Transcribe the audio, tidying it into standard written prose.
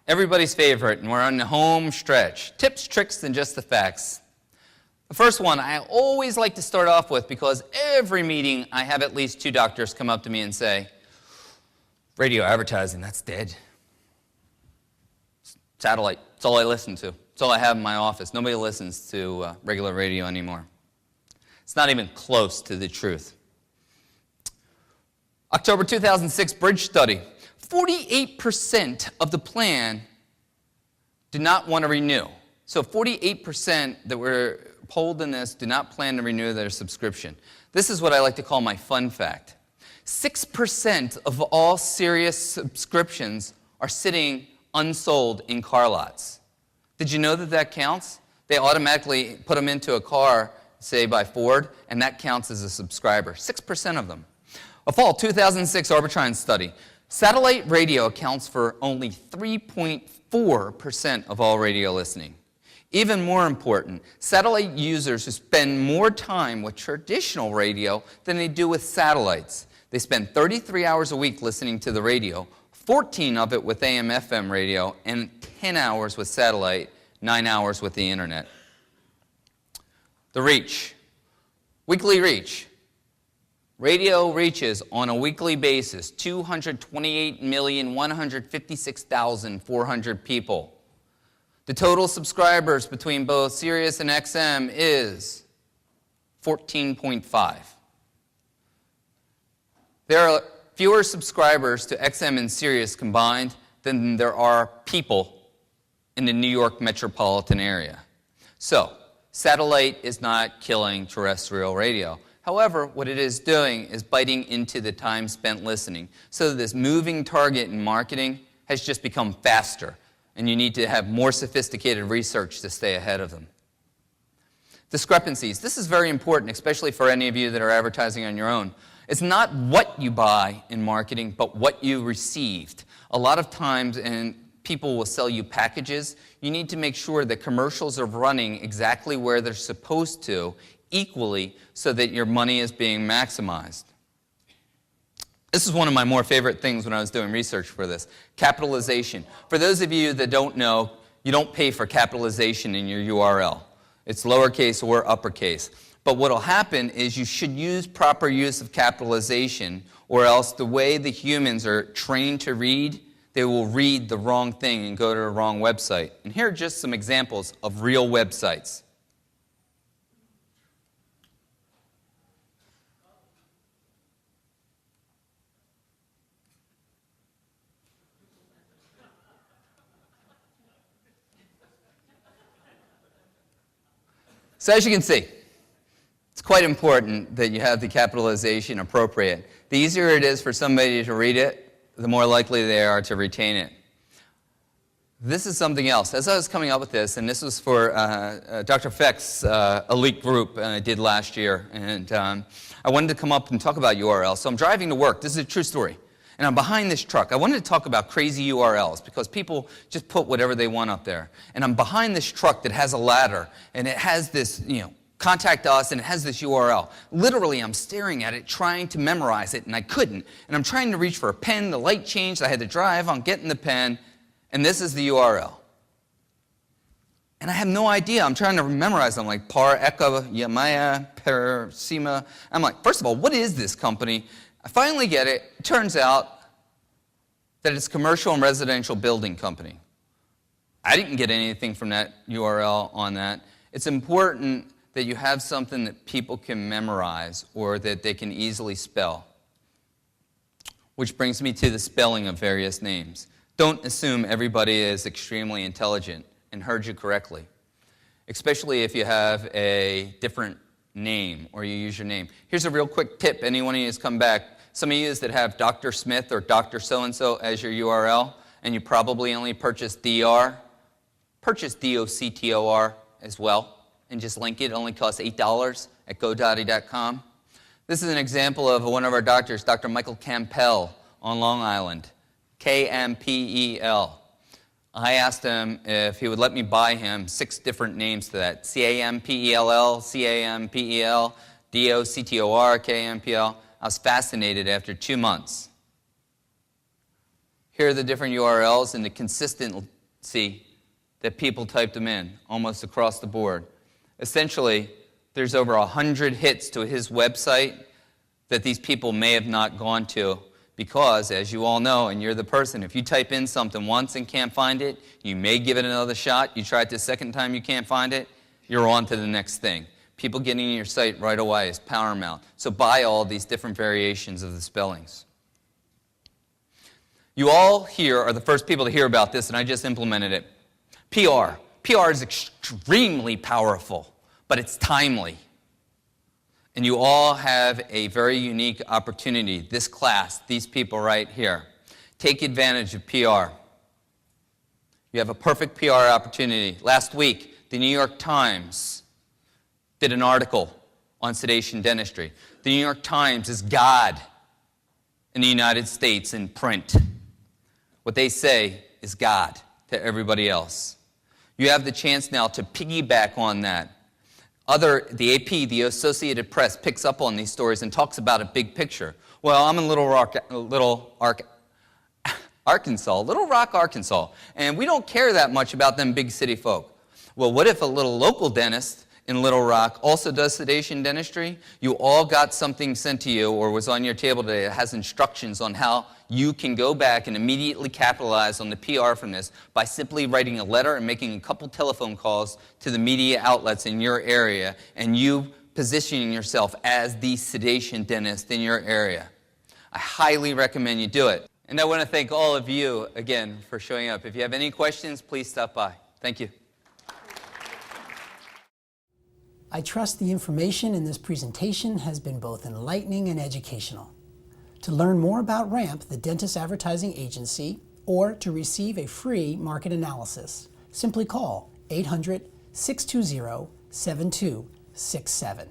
Everybody's favorite, and we're on the home stretch. Tips, tricks, and just the facts. The first one I always like to start off with because every meeting I have at least 2 doctors come up to me and say, radio advertising, that's dead. Satellite, it's all I listen to. It's all I have in my office. Nobody listens to regular radio anymore. It's not even close to the truth. October 2006 Bridge study. 48% of the plan did not want to renew. So 48% that were polled in this do not plan to renew their subscription. This is what I like to call my fun fact. 6% of all Sirius subscriptions are sitting unsold in car lots. Did you know that that counts? They automatically put them into a car, say by Ford, and that counts as a subscriber. 6% of them. A fall 2006 Arbitron study. Satellite radio accounts for only 3.4% of all radio listening. Even more important, satellite users who spend more time with traditional radio than they do with satellites. They spend 33 hours a week listening to the radio, 14 of it with AM/FM radio, and 10 hours with satellite, 9 hours with the internet. The reach. Weekly reach. Radio reaches on a weekly basis 228,156,400 people. The total subscribers between both Sirius and XM is 14.5. There are fewer subscribers to XM and Sirius combined than there are people in the New York metropolitan area. So, satellite is not killing terrestrial radio. However, what it is doing is biting into the time spent listening. So this moving target in marketing has just become faster, and you need to have more sophisticated research to stay ahead of them. Discrepancies. This is very important, especially for any of you that are advertising on your own. It's not what you buy in marketing, but what you received. A lot of times, and people will sell you packages, you need to make sure that commercials are running exactly where they're supposed to, equally, so that your money is being maximized. This is one of my more favorite things when I was doing research for this. Capitalization. For those of you that don't know, you don't pay for capitalization in your URL. It's lowercase or uppercase. But what will happen is you should use proper use of capitalization, or else the way the humans are trained to read, they will read the wrong thing and go to the wrong website. And here are just some examples of real websites. So as you can see, it's quite important that you have the capitalization appropriate. The easier it is for somebody to read it, the more likely they are to retain it. This is something else. As I was coming up with this, and this was for Dr. Feck's elite group I did last year, and I wanted to come up and talk about URLs. So I'm driving to work. This is a true story. And I'm behind this truck. I wanted to talk about crazy URLs because people just put whatever they want up there. And I'm behind this truck that has a ladder, and it has this, contact us, and it has this URL. Literally, I'm staring at it, trying to memorize it, and I couldn't. And I'm trying to reach for a pen. The light changed. I had to drive on getting the pen, and this is the URL. And I have no idea. I'm trying to memorize them, like Par Eka Yamaya Persima. I'm like, first of all, what is this company? I finally get it. It turns out that it's Commercial and Residential Building Company. I didn't get anything from that URL on that. It's important that you have something that people can memorize or that they can easily spell. Which brings me to the spelling of various names. Don't assume everybody is extremely intelligent, and heard you correctly. Especially if you have a different name or you use your name. Here's a real quick tip. Anyone of you has come back. Some of you that have Dr. Smith or Dr. So-and-so as your URL, and you probably only purchased DR, purchase DOCTOR as well, and just link it. It only costs $8 at GoDaddy.com. This is an example of one of our doctors, Dr. Michael Campbell on Long Island, K-M-P-E-L. I asked him if he would let me buy him 6 different names to that. C-A-M-P-E-L-L, C-A-M-P-E-L, D-O-C-T-O-R, K-M-P-L. I was fascinated after 2 months. Here are the different URLs and the consistency that people typed them in almost across the board. Essentially, there's over 100 hits to his website that these people may have not gone to because, as you all know, and you're the person, if you type in something once and can't find it, you may give it another shot. You try it the second time, you can't find it, you're on to the next thing. People getting in your site right away is paramount. So buy all these different variations of the spellings. You all here are the first people to hear about this, and I just implemented it. PR. PR is extremely powerful, but it's timely. And you all have a very unique opportunity, this class, these people right here. Take advantage of PR. You have a perfect PR opportunity. Last week, the New York Times did an article on sedation dentistry. The New York Times is God in the United States in print. What they say is God to everybody else. You have the chance now to piggyback on that. The AP, the Associated Press, picks up on these stories and talks about a big picture. Well, I'm in Little Rock, Arkansas, and we don't care that much about them big city folk. Well, what if a little local dentist in Little Rock also does sedation dentistry? You all got something sent to you or was on your table today that has instructions on how you can go back and immediately capitalize on the PR from this by simply writing a letter and making a couple telephone calls to the media outlets in your area and you positioning yourself as the sedation dentist in your area. I highly recommend you do it. And I want to thank all of you again for showing up. If you have any questions, please stop by. Thank you. I trust the information in this presentation has been both enlightening and educational. To learn more about RAMP, the Dentist Advertising Agency, or to receive a free market analysis, simply call 800-620-7267.